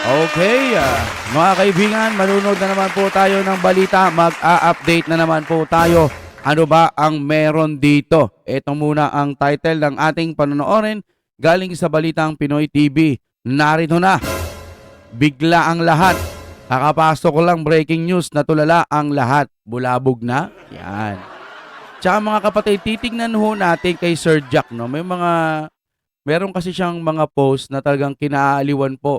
Okay, mga kaibigan, manunod na naman po tayo ng balita. Mag-a-update na naman po tayo. Ano ba ang meron dito? Ito muna ang title ng ating panonoorin galing sa Balitang Pinoy TV. Narito na, bigla ang lahat. Kakapasok ko lang, breaking news, natulala ang lahat. Bulabog na? Yan. Tsaka mga kapatid, titignan ho natin kay Sir Jack, no? Meron kasi siyang mga post na talagang kinaaliwan po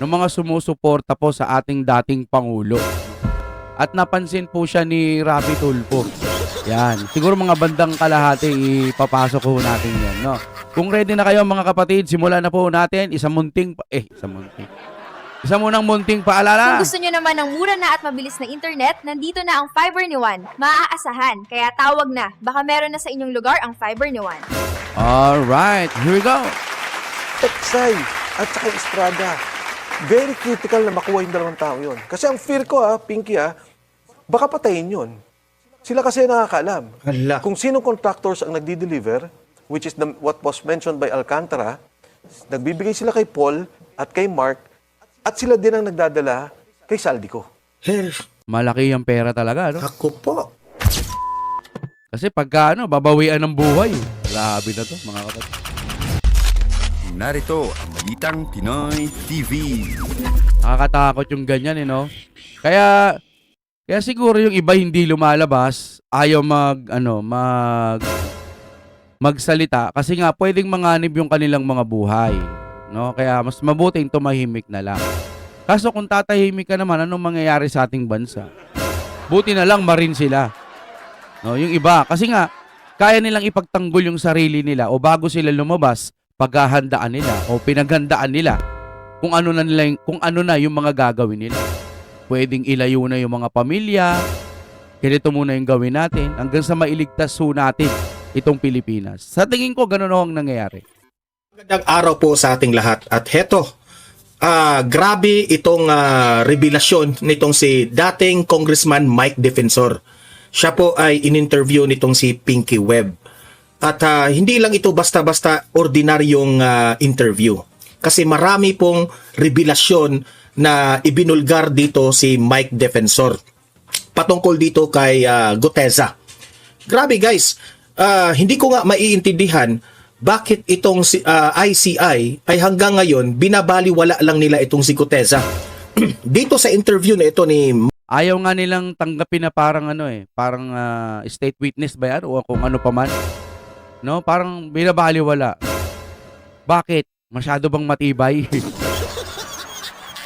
ng mga sumusuporta po sa ating dating Pangulo. At napansin po siya ni Rapi Tulfo. Yan. Siguro mga bandang kalahati, ipapasok ho natin yan, no? Kung ready na kayo mga kapatid, simulan na po natin. Isa munang munting paalala. Kung gusto nyo naman ng mura na at mabilis na internet, nandito na ang fiber ni Juan. Maaasahan, kaya tawag na. Baka meron na sa inyong lugar ang fiber ni Juan. Alright, here we go. Texay at saka Estrada. Very critical na makuha yung dalawang tao yun. Kasi ang fear ko, Pinky, baka patayin yun. Sila kasi nakakaalam. Hala. Kung sinong contractors ang nagdi-deliver, which is what was mentioned by Alcantara, nagbibigay sila kay Paul at kay Mark, at sila din ang nagdadala kay Saldico. Malaki ang pera talaga, no? Ako po. Kasi pagka babawian ng buhay. Grabe na to, mga kapatid. Narito ang Balitang Pinoy TV. Nakakatakot yung ganyan, no? Kaya siguro yung iba hindi lumalabas, ayaw magsalita kasi nga pwedeng manganib yung kanilang mga buhay, no? Kaya mas mabuting tumahimik na lang. Kaso kung tatahimik ka naman, anong mangyayari sa ating bansa? Buti na lang marin sila. No, yung iba kasi nga kaya nilang ipagtanggol yung sarili nila o bago sila lumabas, paghahandaan nila o pinaghandaan nila kung ano na yung mga gagawin nila. Pwedeng ilayo na yung mga pamilya. Ganito muna yung gawin natin hanggang sa mailigtas ho natin itong Pilipinas. Sa tingin ko, ganun ho ang nangyayari. Magandang araw po sa ating lahat. At heto, grabe itong revelasyon nitong si dating Congressman Mike Defensor. Siya po ay in-interview nitong si Pinky Webb. At hindi lang ito basta-basta ordinaryong interview. Kasi marami pong revelasyon na ibinulgar dito si Mike Defensor patungkol dito kay Guteza. Grabe guys, hindi ko nga maiintindihan bakit itong ICI ay hanggang ngayon binabaliwala lang nila itong si Guteza. Dito sa interview na ito ni Ayaw nga nilang tanggapin na parang parang state witness ba yan o kung ano pa man. No, parang binabaliwala. Bakit? Masyado bang matibay?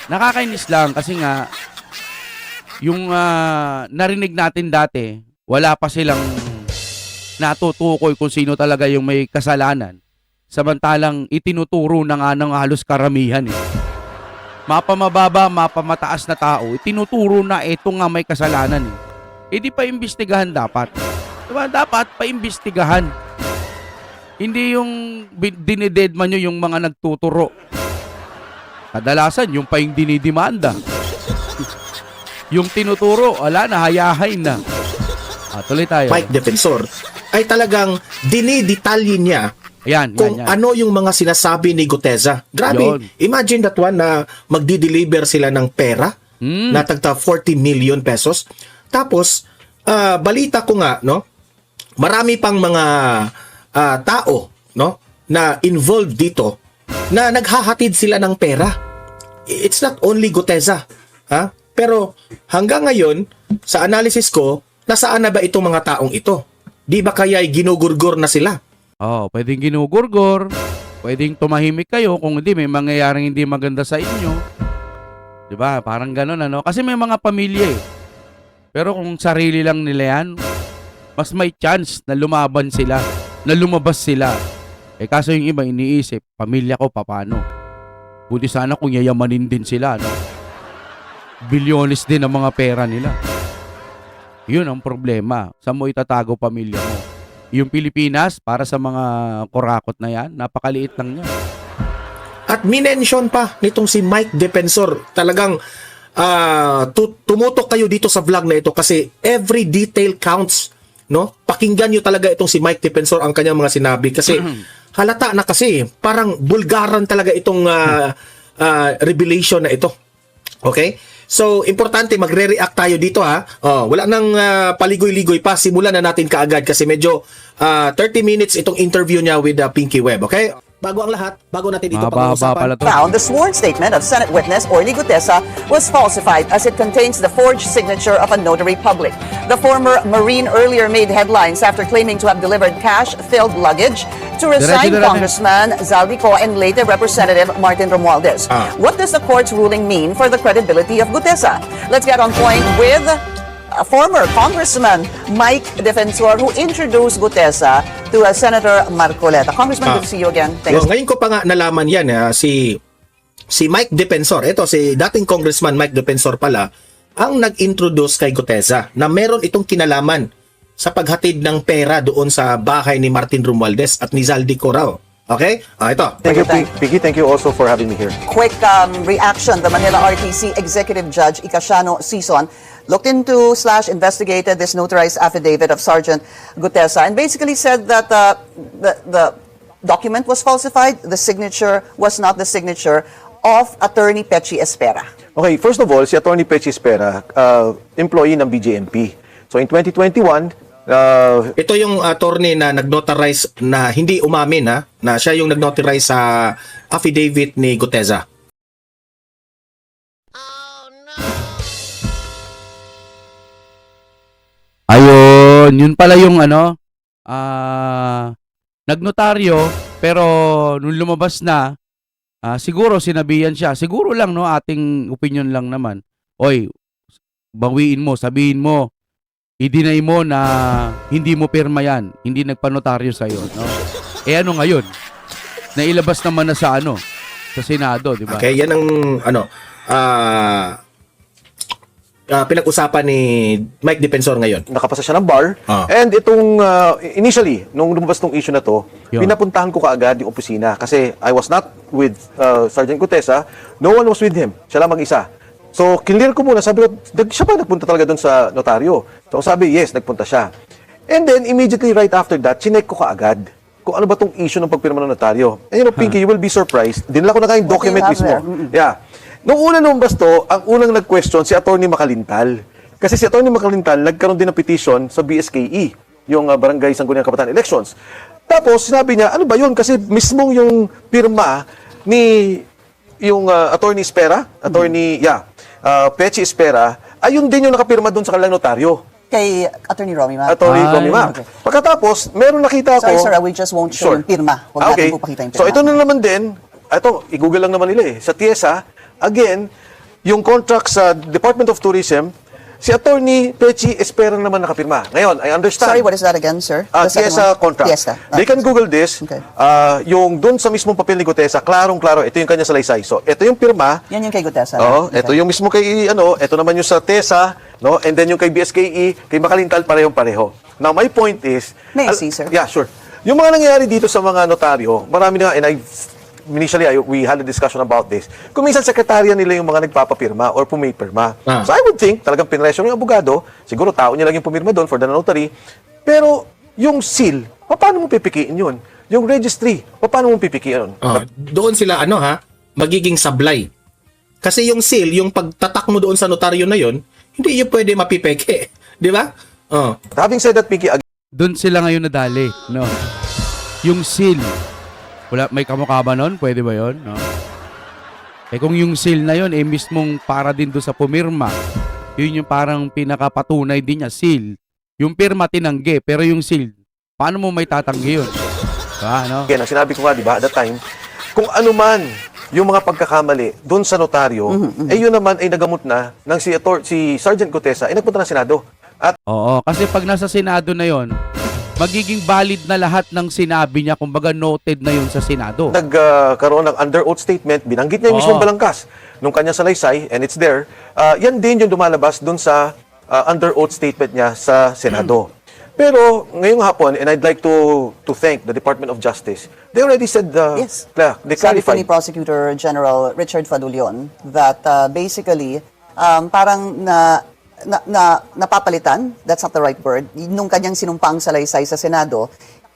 Nakakainis lang kasi nga yung narinig natin dati, wala pa silang natutukoy kung sino talaga yung may kasalanan. Samantalang itinuturo na nga ng halos karamihan Mapamababa, mapamataas na tao, itinuturo na ito nga may kasalanan di pa imbestigahan dapat. Diba? Dapat pa imbestigahan. Hindi yung dinidedma nyo yung mga nagtuturo. Kadalasan, yung pa yung dinidimanda. Yung tinuturo, nahayahay na. Tuloy tayo. Mike Defensor ay talagang dinidetalye niya kung ano yung mga sinasabi ni Guteza. Grabe, Yun. imagine that one na magdi-deliver sila ng pera na tagta 40 million pesos. Tapos, balita ko nga, marami pang mga tao na involved dito na naghahatid sila ng pera. It's not only Guteza. Pero hanggang ngayon, sa analysis ko, nasaan na ba itong mga taong ito? Di ba kaya ginugurgor na sila? Pwedeng ginugurgor, pwedeng tumahimik kayo kung hindi may mangyayaring hindi maganda sa inyo. 'Di ba? Parang gano'n Kasi may mga pamilya Pero kung sarili lang nila yan, mas may chance na lumaban sila, na lumabas sila. Kaso yung iba iniisip, pamilya ko paano? Buti sana kung yayamanin din sila, Bilyones din ang mga pera nila. Yun ang problema. Saan mo itatago pamilya mo? Yung Pilipinas, para sa mga kurakot na yan, napakaliit lang niya. At minention pa nitong si Mike Defensor, talagang tumutok kayo dito sa vlog na ito kasi every detail counts. Pakinggan nyo talaga itong si Mike Defensor ang kanyang mga sinabi kasi halata na kasi parang bulgaran talaga itong revelation na ito. Okay? So, importante magre-react tayo dito ha. Wala nang paligoy-ligoy pa. Simulan na natin kaagad kasi medyo 30 minutes itong interview niya with Pinky Web. Okay? Bago ang lahat, bago natin ito Mahaba pala pag-uusapan. to. Found the sworn statement of Senate witness Orly Gutesa was falsified as it contains the forged signature of a notary public. The former Marine earlier made headlines after claiming to have delivered cash-filled luggage to resigned Diretso. Congressman Zaldico and later Representative Martin Romualdez. What does the court's ruling mean for the credibility of Gutesa? Let's get on point with former Congressman Mike Defensor who introduced Gutesa to Senator Marcoleta. Congressman, good to see you again. Thanks. Ngayon ko pa nga nalaman yan, si Mike Defensor. Ito, si dating Congressman Mike Defensor pala, ang nag-introduce kay Gutesa na meron itong kinalaman sa paghatid ng pera doon sa bahay ni Martin Romualdez at ni Zaldico raw. Okay? Ito. Thank you, Pinky. Thank you also for having me here. Quick reaction. The Manila RTC Executive Judge Icasiano Sison looked into / investigated this notarized affidavit of Sergeant Gutesa and basically said that the document was falsified. The signature was not the signature of Attorney Pechi Espera. Okay, first of all, si Atty. Pechi Espera, employee ng BJMP. So in 2021, Ito yung attorney na nag-notarize na hindi umamin ha, na siya yung nag-notarize sa affidavit ni Gutesa. Ayun, yun pala yung nagnotaryo, pero nung lumabas na, siguro sinabihan siya, siguro lang no, ating opinion lang naman, oy, bawiin mo, sabihin mo, i-deny mo na hindi mo pirma yan, hindi nagpanotaryo sa'yo, no? Ano ngayon? Nailabas naman na sa sa Senado, di ba? Okay, yan ang pinag-usapan ni Mike Defensor ngayon. nakapasa siya ng bar. Ah. And itong, initially, nung lumabas tong issue na to, Yun. pinapuntahan ko kaagad yung opisina kasi I was not with Sergeant Gutesa. No one was with him. Siya lang mag-isa. So, clear ko muna. Sabi ko, siya ba nagpunta talaga doon sa notaryo? So, sabi, yes, nagpunta siya. And then, immediately right after that, chinek ko kaagad kung ano ba tong issue ng pagpirma ng notaryo. And you know, Pinky, you will be surprised. Dinala ko na kayong What do you document have mismo. there? Yeah. Nung una lumabas to, ang unang nag-question si Atty. Makalintal. Kasi si Atty. Makalintal nagkaroon din ng petition sa BSKE, yung Barangay Sangguniang Kabataan Elections. Tapos sinabi niya, ano ba yun? Kasi mismong yung pirma ni yung Attorney Espera, Pechi Espera, ayun din yung nakapirma doon sa kanilang notaryo. Kay Attorney Romy Ma. Attorney Ay, Romy Ma. okay. Pagkatapos, meron nakita ako. Sorry, sir, we just won't show yung pirma. Huwag natin po pakita yung pirma. So ito na naman din, i-google lang naman nila sa TIESA, again, yung contract sa Department of Tourism, si Attorney Pechi Espera naman nakapirma. Ngayon, I understand. Sorry, what is that again, sir? The second TIESA one? contract. TIESA. They can Google this. Okay. Yung dun sa mismong papel ni Gutesa, klarong-klaro, ito yung kanya salaysay. So, ito yung pirma. Yan yung kay Gutesa. Oo, Okay. ito yung mismo kay, ito naman yung sa TESA, no? And then yung kay BSKE, kay Makalintal, parehong-pareho. Now, my point is... May I see, sir? Yeah, sure. Yung mga nangyayari dito sa mga notaryo, marami na, and we had a discussion about this. Kung minsan, sekretarya nila yung mga nagpapapirma or pumipirma. So, I would think, talagang pinresyo ng abogado, siguro tao niya lang yung pumirma doon for the notary, pero yung seal, paano mo pipikiin yun? Yung registry, paano mo pipikiin yun? Doon sila magiging sablay. Kasi yung seal, yung pagtatak mo doon sa notaryo na yon, hindi yun pwede mapipeke. Di ba? Having said that, Pinky, Doon sila ngayon nadali, no? Yung seal, wala, may kamukha ba nun? Pwede ba yun? No? Kung yung seal na yun, mismong para din doon sa pumirma, yun yung parang pinakapatunay din niya, seal. Yung pirma tinanggi, pero yung seal, paano mo may tatanggi yun? No? again, ang sinabi ko nga, di ba, at that time, kung ano man yung mga pagkakamali doon sa notaryo, yun naman ay nagamot na ng si Sergeant Gutesa ay nagpunta ng Senado. At Oo, kasi pag nasa Senado na yon, magiging valid na lahat ng sinabi niya, kumbaga noted na yun sa Senado. nagkaroon ng under oath statement, binanggit niya yung mismong balangkas nung kanya salaysay, and it's there, yan din yung dumalabas doon sa under oath statement niya sa Senado. Pero ngayong hapon, and I'd like to thank the Department of Justice, they already said, Yes. they Sabi po clarified. ni Prosecutor General Richard Fadulion that basically parang napapalitan, that's not the right word, nung kanyang sinumpang salaysay sa Senado,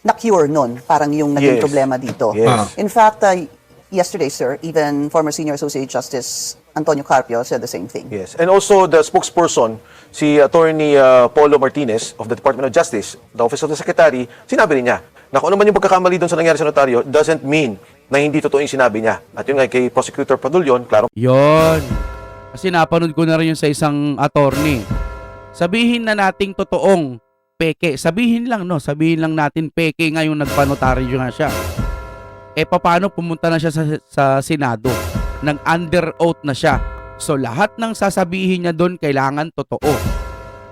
na-cure nun, parang yung naging Yes. problema dito. Yes. In fact, yesterday, sir, even former Senior Associate Justice Antonio Carpio said the same thing. Yes. And also the spokesperson, si Attorney Polo Martinez of the Department of Justice, the Office of the Secretary, sinabi rin niya na kung ano man yung pagkakamali doon sa nangyari sa notaryo doesn't mean na hindi totoo yung sinabi niya. At yun nga kay Prosecutor Padulyon, klaro Yon. Kasi napanood ko na rin yun sa isang attorney. Sabihin na nating totoong peke. Sabihin lang, no? Sabihin lang natin peke nga yung nagpanotaryo nga siya. Eh, paano pumunta na siya sa Senado? Nang under oath na siya. So, lahat ng sasabihin niya doon kailangan totoo.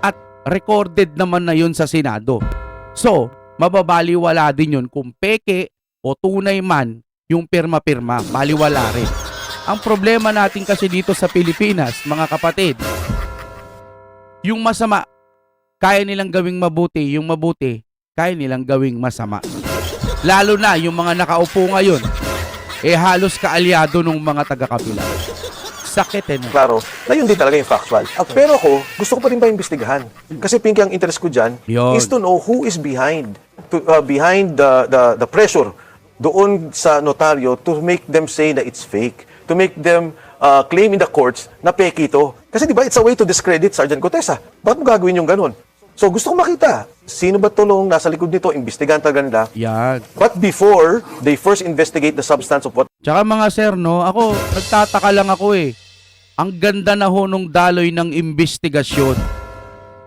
At recorded naman na yun sa Senado. So, mababaliwala din yun kung peke o tunay man yung pirma-pirma. Baliwala rin. Ang problema natin kasi dito sa Pilipinas, mga kapatid, yung masama, kaya nilang gawing mabuti. Yung mabuti, kaya nilang gawing masama. Lalo na yung mga nakaupo ngayon, halos kaalyado ng mga taga-kabila. Sakit no? klaro na yun din talaga yung factual. Pero ako, gusto ko pa rin ba imbestigahan? Kasi Pinky, ang interest ko dyan Yun. is to know who is behind the pressure doon sa notaryo to make them say na it's fake, to make them claim in the courts na peke ito. Kasi di ba, it's a way to discredit Sergeant Gutesa. Bakit mo gagawin yung ganun? So gusto ko makita, sino ba tulong nasa likod nito, imbestigahan talaga nila. Yan. But before they first investigate the substance of what Tsaka mga sir, no, ako, nagtataka lang ako Ang ganda na ho nung daloy ng investigasyon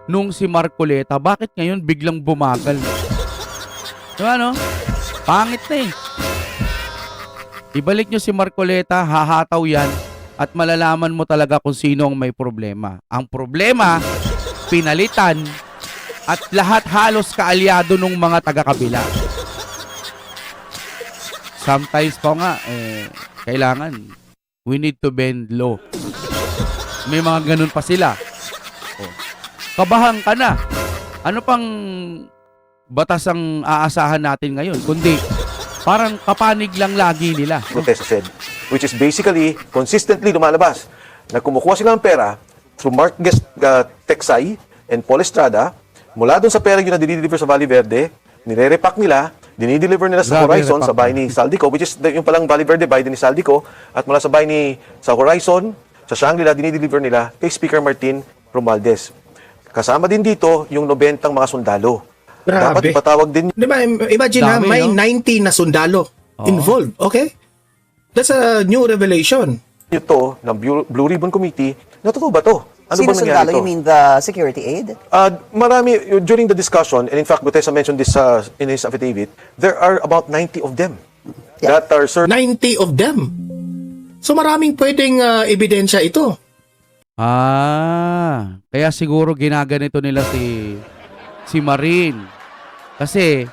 nung si Marcoleta. Bakit ngayon biglang bumagal? Diba, no? Pangit na Ibalik nyo si Marcoleta, hahataw yan, at malalaman mo talaga kung sino ang may problema. Ang problema, pinalitan, at lahat halos kaalyado ng mga taga-kabila. Sometimes pa nga, kailangan, we need to bend low. May mga ganun pa sila. Kabahan ka na. Ano pang batas ang aasahan natin ngayon? Kundi, parang kapanig lang lagi nila. Gutesa said, which is basically consistently lumalabas na kumukuha sila ng pera through Mark Texay and Paul Estrada. Mula doon sa pera yun na dinideliver sa Valle Verde, nire-repack nila, dinideliver nila sa Grabe, Horizon, repack. sa bahay ni Saldico, which is yung palang Valle Verde, bahay din ni Saldico, at mula sa bahay ni sa Horizon, sa Shangri-La, dinideliver nila kay Speaker Martin Romualdez. Kasama din dito yung 90 mga sundalo. Grabe. Dapat ipatawag din Di ba, imagine Dami, may no? 90 na sundalo involved, okay? That's a new revelation. ito ng Blue Ribbon Committee na totoo ba to? Ano Sino bang nangyari sundalo? to? You mean the security aid? Marami, during the discussion, and in fact, Gutesa mentioned this in his affidavit, there are about 90 of them that are served 90 of them. So maraming pwedeng ebidensya ito. Kaya siguro ginaganito nila si Marin. Kasi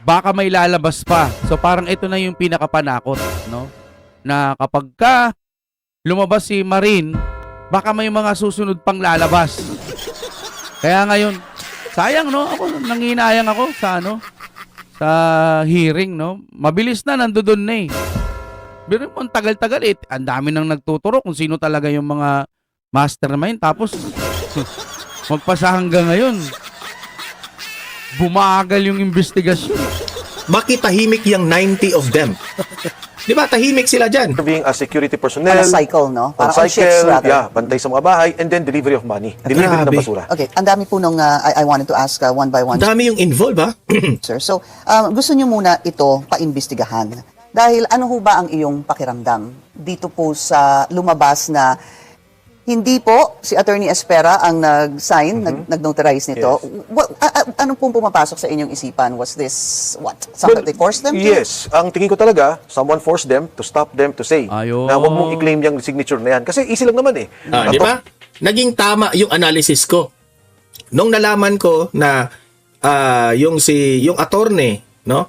baka may lalabas pa. So parang ito na yung pinakapanakot, no? Na kapag ka lumabas si Marin, baka may mga susunod pang lalabas. Kaya ngayon, sayang, no? Ako nanginayang ako sa hearing, no? Mabilis na nandoon na Pero ang tagal-tagal ang dami nang nagtuturo kung sino talaga yung mga mastermind. Tapos, magpasa hanggang ngayon, bumagal yung investigasyon. Bakit tahimik yung 90 of them? Di ba, tahimik sila dyan. serving as security personnel. On a cycle, no? On Parang on shifts, cycle, rather. bantay sa mga bahay, and then delivery of money. Delivery ng Grabe. basura. Okay, ang dami po nung I wanted to ask one by one, Ang dami yung involved, ha? sir. So, gusto niyo muna ito paimbestigahan. Dahil ano ho ba ang iyong pakiramdam dito po sa lumabas na hindi po si Attorney Espera ang nag-sign, nag-notarize nito? Yes. Anong pong pumapasok sa inyong isipan? Was this, what? Something they forced them to? Yes. Ang tingin ko talaga, someone forced them to stop them to say Ayun. na huwag mong i-claim yung signature na yan. Kasi easy lang naman Di ba? Naging tama yung analysis ko. Nung nalaman ko na yung attorney, no?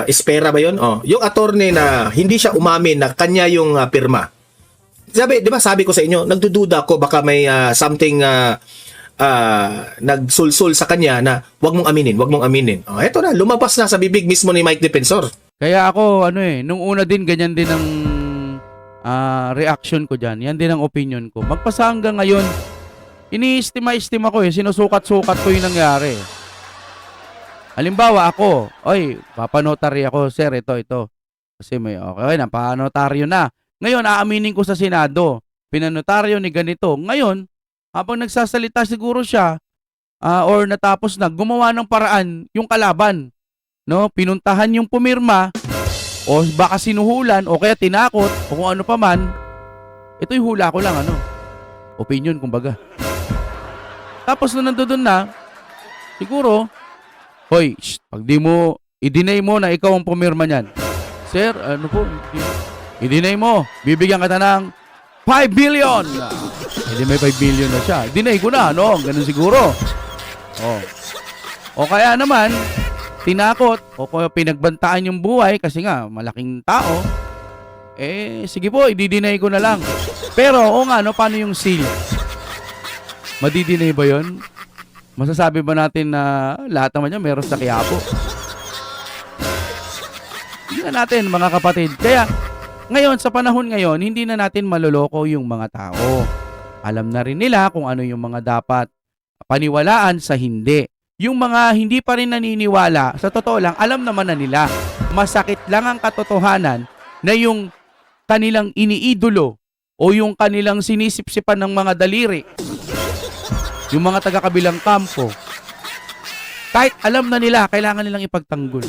Espera ba yun? Yung attorney na hindi siya umamin na kanya yung pirma. Di ba sabi ko sa inyo, nagdududa ko baka may something nagsulsul sa kanya na wag mong aminin. Eto na, lumabas na sa bibig mismo ni Mike Defensor. Kaya ako, nung una din, ganyan din ang reaction ko dyan. Yan din ang opinion ko. Magpasa hanggang ngayon, ini-estima ko sinusukat-sukat ko yung nangyari. Halimbawa ako, papanotarya ako, sir, ito. Kasi may okay na, panotaryo na. Ngayon, aaminin ko sa Senado, pinanotaryo ni ganito. Ngayon, habang nagsasalita siguro siya, or natapos na, gumawa ng paraan yung kalaban. No? Pinuntahan yung pumirma, o baka sinuhulan, o kaya tinakot, o kung ano pa man. Ito'y hula ko lang, opinion, kumbaga. Tapos nung nandoon na, siguro, hoy, pag di mo, i-deny mo na ikaw ang pumirma niyan. Sir, ano po, i-deny mo, bibigyan kita ng 5 billion. Hindi may 5 billion na siya. Deny ko na, ganun siguro. O kaya naman, tinakot, o kaya pinagbantaan yung buhay kasi nga, malaking tao. Sige po, i-deny ko na lang. Pero, paano yung seal? Madidinay ba yun? Masasabi ba natin na lahat naman yan meron sa Quiapo? Hindi na natin, mga kapatid. Kaya, ngayon, sa panahon ngayon, hindi na natin maloloko yung mga tao. Alam na rin nila kung ano yung mga dapat paniwalaan sa hindi. Yung mga hindi pa rin naniniwala, sa totoo lang, alam naman na nila. Masakit lang ang katotohanan na yung kanilang iniidolo o yung kanilang sinisipsipan ng mga daliri, yung mga taga-kabilang kampo, kahit alam na nila, kailangan nilang ipagtanggol.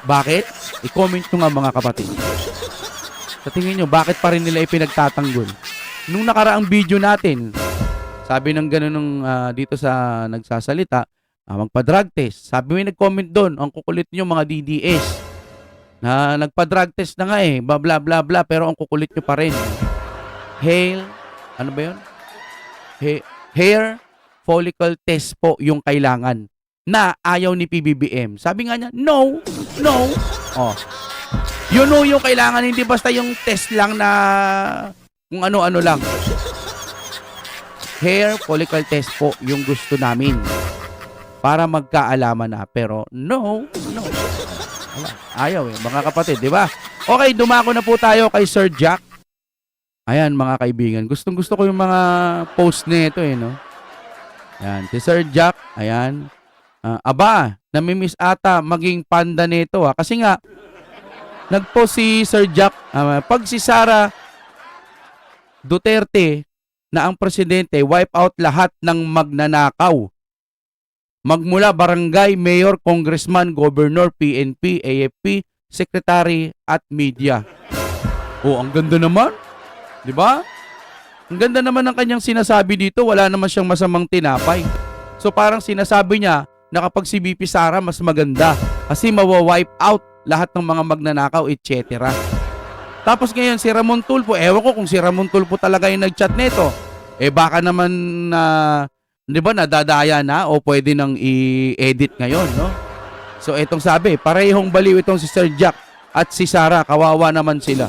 Bakit? I-comment nyo nga, mga kapatid. Sa tingin nyo, bakit pa rin nila ipinagtatanggol? Nung nakaraang video natin, sabi ng ganun dito sa nagsasalita, magpa-drug test. Sabi may nag-comment doon, ang kukulit nyo mga DDS, na nagpa-drug test na nga bla bla bla, pero ang kukulit nyo pa rin. Ano ba yun? Hair follicle test po yung kailangan na ayaw ni PBBM. Sabi nga niya, no. You know yung kailangan, hindi basta yung test lang na kung ano-ano lang. Hair follicle test po yung gusto namin para magkaalaman na. Pero no. Wala. Ayaw mga kapatid, di ba? Okay, dumako na po tayo kay Sir Jack. Ayan, mga kaibigan. Gustong-gusto ko yung mga post nito no? Ayan, si Sir Jack, ayan. Namimiss ata maging panda nito Kasi nga, nagpost si Sir Jack, pag si Sara Duterte na ang presidente, wipe out lahat ng magnanakaw. Magmula barangay, mayor, congressman, governor, PNP, AFP, secretary at media. Ang ganda naman. 'Di ba? Ang ganda naman ng kanyang sinasabi dito, wala naman siyang masamang tinapay. So parang sinasabi niya na kapag si VP Sara mas maganda kasi mawa-wipe out lahat ng mga magnanakaw, etc. Tapos ngayon si Ramon Tulfo, ewan ko kung si Ramon Tulfo talaga yung nag-chat nito. Baka naman di ba nadadaya na o pwede nang i-edit ngayon, no? So etong sabi, parehong baliw itong si Sir Jack at si Sara, kawawa naman sila.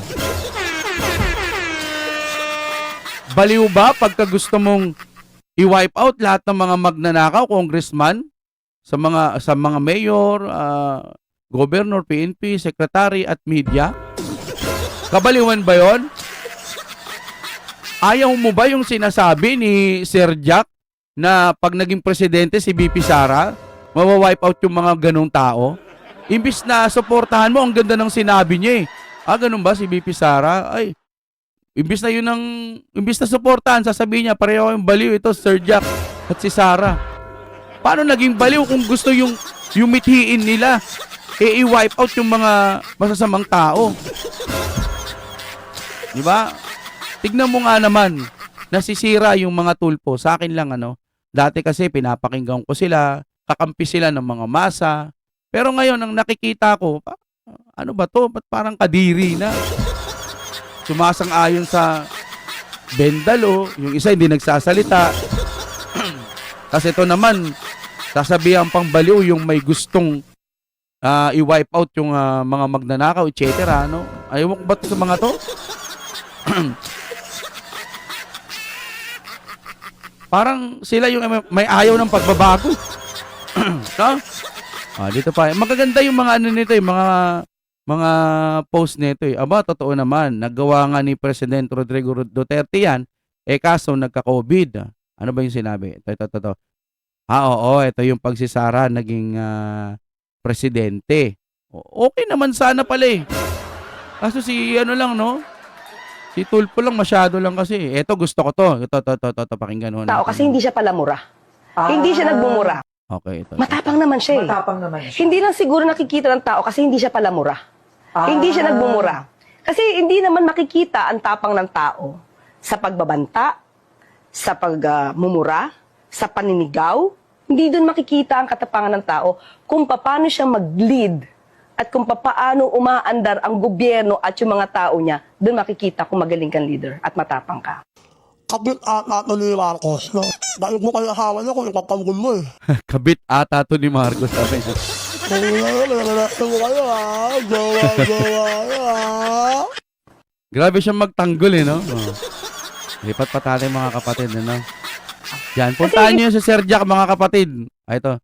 Baliw ba pagka gusto mong i-wipe out lahat ng mga magnanakaw, congressman, sa mga mayor, governor, PNP, secretary at media? Kabaliwan ba 'yon? Ayaw mo ba yung sinasabi ni Sir Jack na pag naging presidente si VP Sara, mawa-wipe out yung mga ganong tao? Imbis na suportahan mo, ang ganda ng sinabi niya ganun ba si VP Sara? Imbis na suportahan, sasabihin niya, pareho yung baliw ito, Sir Jack at si Sara. Paano naging baliw kung gusto yung mithiin nila? I-wipe out yung mga masasamang tao. Di ba? Tignan mo nga naman, nasisira yung mga Tulfo. Sa akin lang, dati kasi pinapakinggan ko sila, kakampi sila ng mga masa. Pero ngayon, ang nakikita ko, ano ba to? Ba't parang kadiri na? Sumasang-ayon sa bendalo, yung isa hindi nagsasalita. Kasi ito naman, sasabihan pang baliw yung may gustong i-wipe out yung mga magnanakaw, etc. Ayaw ko ba ito sa mga to? Parang sila yung may ayaw ng pagbabago. No? Dito pa. Magaganda yung mga nito, yung mga post nito totoo naman. Nagawa nga ni President Rodrigo Duterte yan. Kaso nagka-COVID. Ano ba yung sinabi? Ito. Oo, ito yung pagsisara naging presidente. Okay naman sana pala eh. Kaso si ano lang, no? Si Tulpo lang, masyado lang kasi. Eto, gusto ko to. Ito, pakinggan ho Tao natin. kasi hindi siya pala mura. Hindi siya nagmumura. Okay, ito. Matapang naman siya eh. Matapang naman siya. Hindi lang siguro nakikita ng tao kasi hindi siya pala mura. Hindi siya nagmumura. Kasi hindi naman makikita ang tapang ng tao sa pagbabanta, sa pagmumura, sa paninigaw. Hindi doon makikita ang katapangan ng tao kung paano siya mag-lead at kung paano umaandar ang gobyerno at yung mga tao niya. Doon makikita kung magaling kang leader at matapang ka. Kabit ata ito ni Marcos, no? Dahil mo kayo asawa niya kung ipapanggol mo eh. Kabit ata to ni Marcos. Sabi niya. Nalalasto mo kayo ha? Gawa, ha? Grabe siyang magtanggol eh, no? Oh. Lipat pa tayo mga kapatid, ano? Yan, puntahan niyo si Sir Jack, mga kapatid. Ito.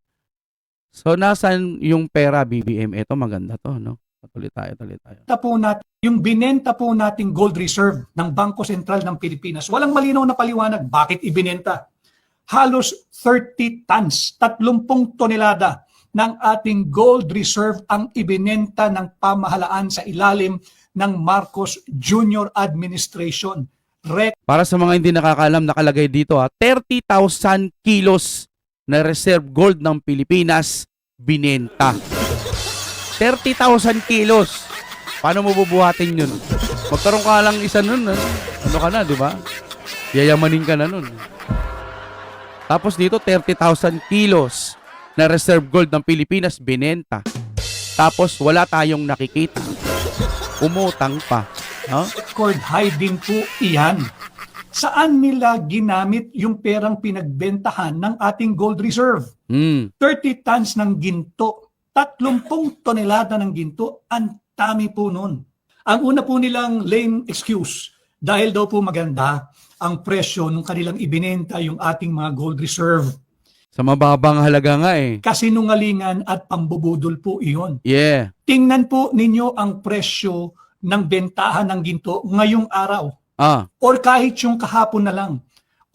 So, nasan yung pera, BBM? Ito, maganda to, no? Tuloy tayo. Po natin, yung binenta po nating gold reserve ng Bangko Sentral ng Pilipinas. Walang malinaw na paliwanag bakit ibinenta. Halos 30 tons, 30 tonelada ng ating gold reserve ang ibinenta ng pamahalaan sa ilalim ng Marcos Jr. Administration. Para sa mga hindi nakakaalam, nakalagay dito 30,000 kilos na reserve gold ng Pilipinas binenta. 30,000 kilos. Paano mo bubuhatin yun? Magkaroon ka lang isa nun. Ano ka na, di ba? Yayamanin ka na nun. Tapos dito, 30,000 kilos na reserve gold ng Pilipinas binenta. Tapos wala tayong nakikita. Umutang pa. No? Record high din po iyan. Saan nila ginamit yung perang pinagbentahan ng ating gold reserve? 30 tons ng ginto. 30 tonelada ng ginto, ang dami po nun. Ang una po nilang lame excuse, dahil daw po maganda ang presyo nung kanilang ibinenta yung ating mga gold reserve. Sa mababang halaga nga eh. Kasinungalingan at pambubudol po iyon. Yeah. Tingnan po ninyo ang presyo ng bentahan ng ginto ngayong araw. Or kahit yung kahapon na lang.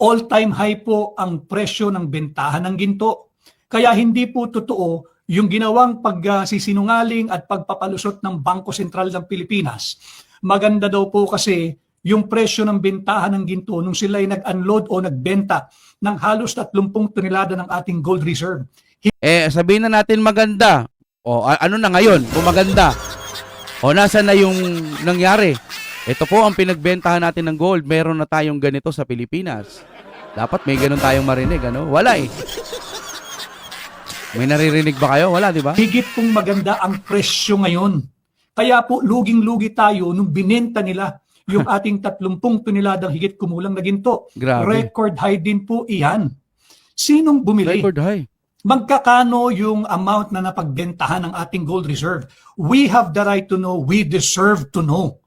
All-time high po ang presyo ng bentahan ng ginto. Kaya hindi po totoo yung ginawang pagsisinungaling at pagpapalusot ng Bangko Sentral ng Pilipinas. Maganda daw po kasi yung presyo ng bentahan ng ginto nung sila ay nag-unload o nagbenta ng halos 30 tonelada ng ating gold reserve. Sabihin na natin maganda. O ano na ngayon kung maganda? O nasa na yung nangyari? Ito po ang pinagbentahan natin ng gold. Meron na tayong ganito sa Pilipinas. Dapat may ganun tayong marinig, ano? Wala eh. May naririnig ba kayo? Wala, di ba? Higit pong maganda ang presyo ngayon. Kaya po luging-lugi tayo nung binenta nila yung ating 30 toneladang higit kumulang na ginto. Grabe. Record high din po iyan. Sinong bumili? Record high. Magkakano yung amount na napagbentahan ng ating gold reserve? We have the right to know. We deserve to know.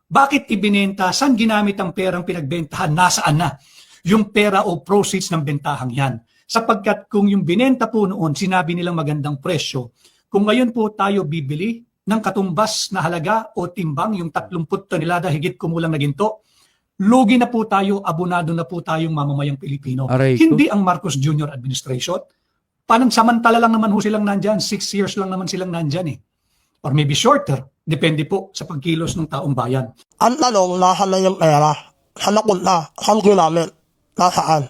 Bakit ibinenta? Saan ginamit ang perang pinagbentahan? Nasaan na yung pera o proceeds ng bentahang yan? Sapagkat kung yung binenta po noon, sinabi nilang magandang presyo, kung ngayon po tayo bibili ng katumbas na halaga o timbang, yung 30 tonelada higit kumulang na ginto, lugi na po tayo, abonado na po tayong mamamayang Pilipino. Aray ko. Hindi ang Marcos Jr. Administration. Pansamantala lang naman ho silang nandyan, 6 years lang naman silang nandyan eh. Or maybe shorter, depende po sa pagkilos ng taong bayan. Ang tanong, nasa na yung pera? Saan napunta? Saan ginamit? Nasaan?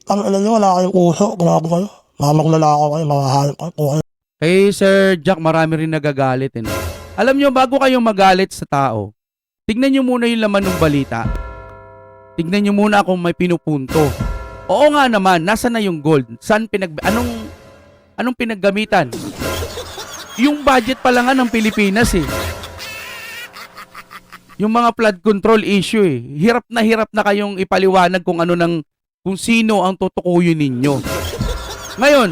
Ang ina nyo, wala kayong uso. Grabe kayo. Mamaglala ako kayo, mamahalip kayo. Kay Sir Jack, marami rin nagagalit. Eh. Alam nyo, bago kayong magalit sa tao, tignan nyo muna yung laman ng balita. Tignan nyo muna kung may pinupunto. Oo nga naman, nasa na yung gold? Saan anong pinaggamitan? Yung budget pa lang nga ng Pilipinas eh. Yung mga flood control issue eh. Hirap na kayong ipaliwanag kung sino ang tutukuyin ninyo. Ngayon,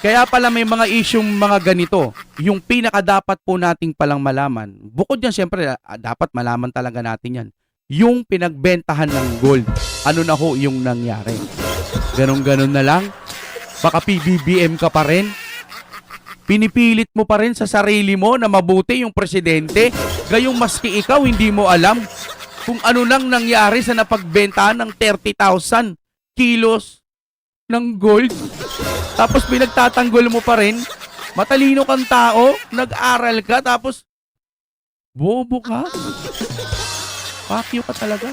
kaya pala may mga isyong mga ganito, yung pinakadapat po nating palang malaman, bukod yan siyempre, dapat malaman talaga natin yan, yung pinagbentahan ng gold. Ano na ho yung nangyari? Ganon-ganon na lang? Baka PBBM ka pa rin? Pinipilit mo pa rin sa sarili mo na mabuti yung presidente, gayong maski ikaw hindi mo alam kung ano nang nangyari sa napagbentahan ng 30,000 kilos ng gold. Tapos pinagtatanggol mo pa rin Matalino kang tao, nag-aral ka, tapos bobo ka. Fuck you ka talaga.